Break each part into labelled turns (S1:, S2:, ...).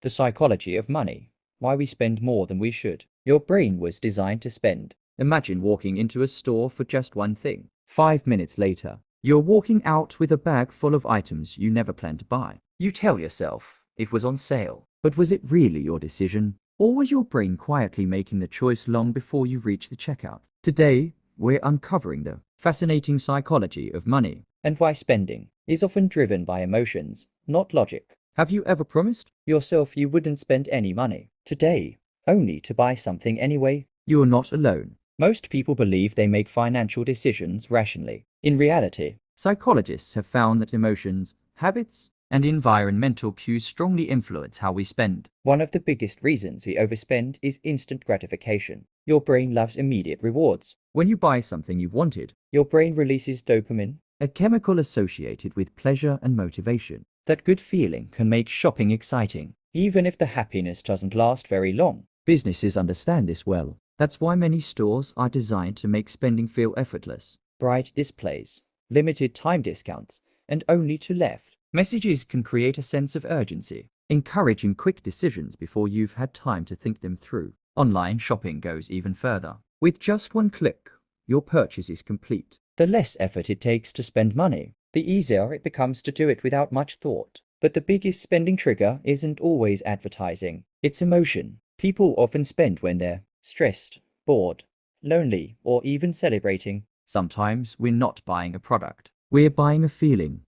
S1: The psychology of money. Why we spend more than we should. Your brain was designed to spend. Imagine walking into a store for just one thing. 5 minutes later, you're walking out with a bag full of items you never planned to buy. You tell yourself it was on sale. But was it really your decision? Or was your brain quietly making the choice long before you reached the checkout? Today, we're uncovering the fascinating psychology of money and why spending is often driven by emotions, not logic. Have you ever promised yourself you wouldn't spend any money today, only to buy something anyway? You're not alone. Most people believe they make financial decisions rationally. In reality, psychologists have found that emotions, habits, and environmental cues strongly influence how we spend. One of the biggest reasons we overspend is instant gratification. Your brain loves immediate rewards. When you buy something you've wanted, your brain releases dopamine, a chemical associated with pleasure and motivation. That good feeling can make shopping exciting, even if the happiness doesn't last very long. Businesses understand this well. That's why many stores are designed to make spending feel effortless. Bright displays, limited time discounts, and only to left messages can create a sense of urgency, encouraging quick decisions before you've had time to think them through. Online shopping goes even further. With just one click, your purchase is complete. The less effort it takes to spend money, the easier it becomes to do it without much thought. But the biggest spending trigger isn't always advertising. It's emotion. People often spend when they're stressed, bored, lonely, or even celebrating. Sometimes we're not buying a product. We're buying a feeling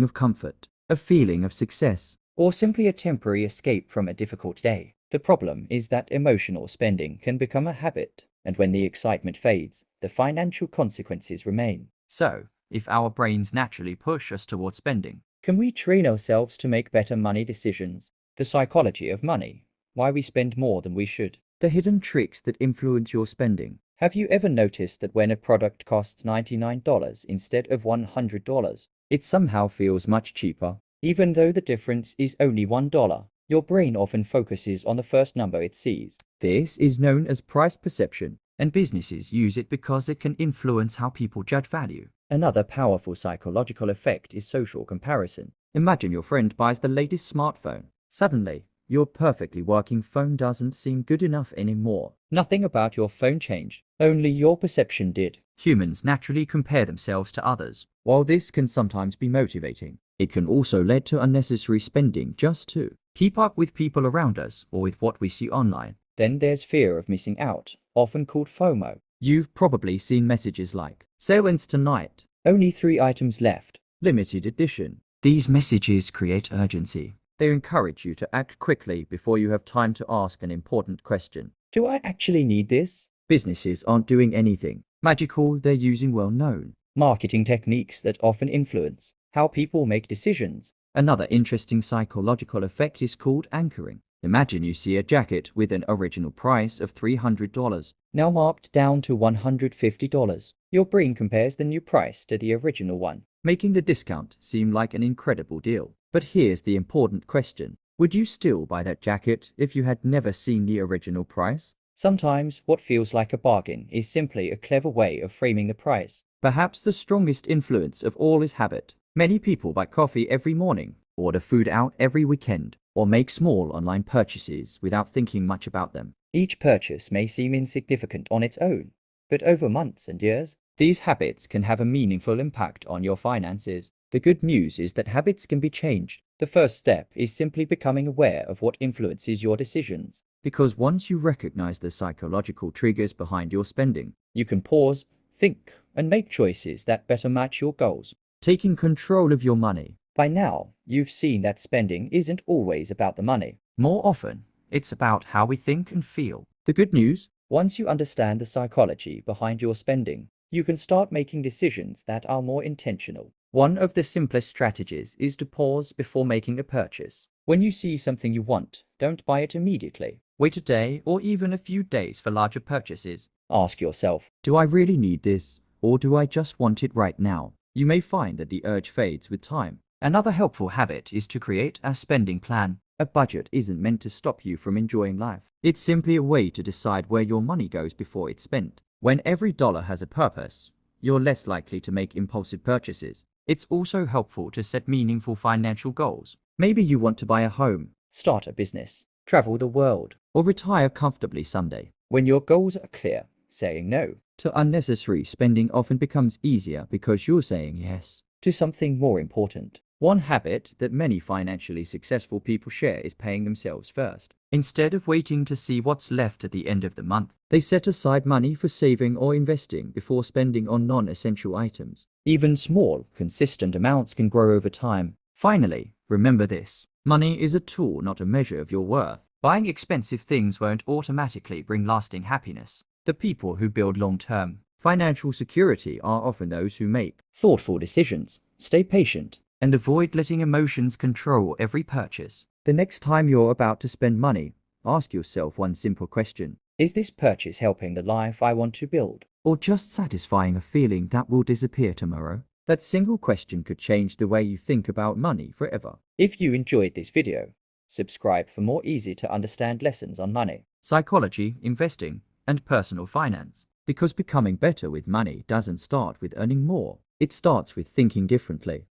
S1: of comfort, a feeling of success, or simply a temporary escape from a difficult day. The problem is that emotional spending can become a habit, and when the excitement fades, the financial consequences remain. So, if our brains naturally push us towards spending, can we train ourselves to make better money decisions? The psychology of money. Why we spend more than we should. The hidden tricks that influence your spending. Have you ever noticed that when a product costs $99 instead of $100, it somehow feels much cheaper? Even though the difference is only $1, your brain often focuses on the first number it sees. This is known as price perception, and businesses use it because it can influence how people judge value. Another powerful psychological effect is social comparison. Imagine your friend buys the latest smartphone. Suddenly, your perfectly working phone doesn't seem good enough anymore. Nothing about your phone changed, only your perception did. Humans naturally compare themselves to others. While this can sometimes be motivating, it can also lead to unnecessary spending just to keep up with people around us or with what we see online. Then there's fear of missing out, often called FOMO. You've probably seen messages like, "Sale ends tonight, only 3 items left, limited edition." These messages create urgency. They encourage you to act quickly before you have time to ask an important question. Do I actually need this? Businesses aren't doing anything magical. They're using well-known marketing techniques that often influence how people make decisions. Another interesting psychological effect is called anchoring. Imagine you see a jacket with an original price of $300, now marked down to $150. Your brain compares the new price to the original one, making the discount seem like an incredible deal. But here's the important question. Would you still buy that jacket if you had never seen the original price? Sometimes what feels like a bargain is simply a clever way of framing the price. Perhaps the strongest influence of all is habit. Many people buy coffee every morning, order food out every weekend, or make small online purchases without thinking much about them. Each purchase may seem insignificant on its own, but over months and years, these habits can have a meaningful impact on your finances. The good news is that habits can be changed. The first step is simply becoming aware of what influences your decisions. Because once you recognize the psychological triggers behind your spending, you can pause, think, and make choices that better match your goals. Taking control of your money. By now, you've seen that spending isn't always about the money. More often, it's about how we think and feel. The good news, once you understand the psychology behind your spending, you can start making decisions that are more intentional. One of the simplest strategies is to pause before making a purchase. When you see something you want, don't buy it immediately. Wait a day or even a few days for larger purchases. Ask yourself, do I really need this, or do I just want it right now? You may find that the urge fades with time. Another helpful habit is to create a spending plan. A budget isn't meant to stop you from enjoying life. It's simply a way to decide where your money goes before it's spent. When every dollar has a purpose, you're less likely to make impulsive purchases. It's also helpful to set meaningful financial goals. Maybe you want to buy a home, start a business, travel the world, or retire comfortably someday. When your goals are clear, saying no to unnecessary spending often becomes easier because you're saying yes to something more important. One habit that many financially successful people share is paying themselves first. Instead of waiting to see what's left at the end of the month, they set aside money for saving or investing before spending on non-essential items. Even small, consistent amounts can grow over time. Finally, remember this: money is a tool, not a measure of your worth. Buying expensive things won't automatically bring lasting happiness. The people who build long-term financial security are often those who make thoughtful decisions, stay patient, and avoid letting emotions control every purchase. The next time you're about to spend money, ask yourself one simple question: is this purchase helping the life I want to build, or just satisfying a feeling that will disappear tomorrow? That single question could change the way you think about money forever. If you enjoyed this video, subscribe for more easy to understand lessons on money, psychology, investing, and personal finance. Because becoming better with money doesn't start with earning more. It starts with thinking differently.